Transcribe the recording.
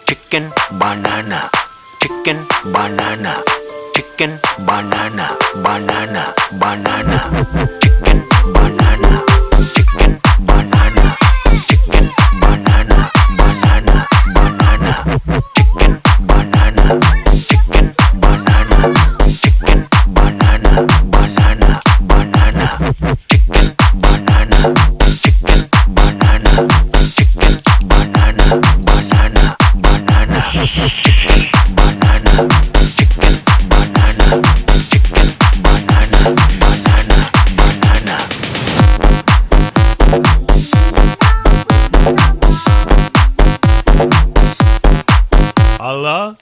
chicken banana, chicken banana, chicken banana, banana, banana, chicken banana, chicken banana, chicken banana, banana, banana, chicken banana, chicken banana, chicken banana, banana, banana, chicken banana, chicken banana, chicken banana, banana, banana, chicken banana, chicken banana, chicken banana, banana, banana. Allah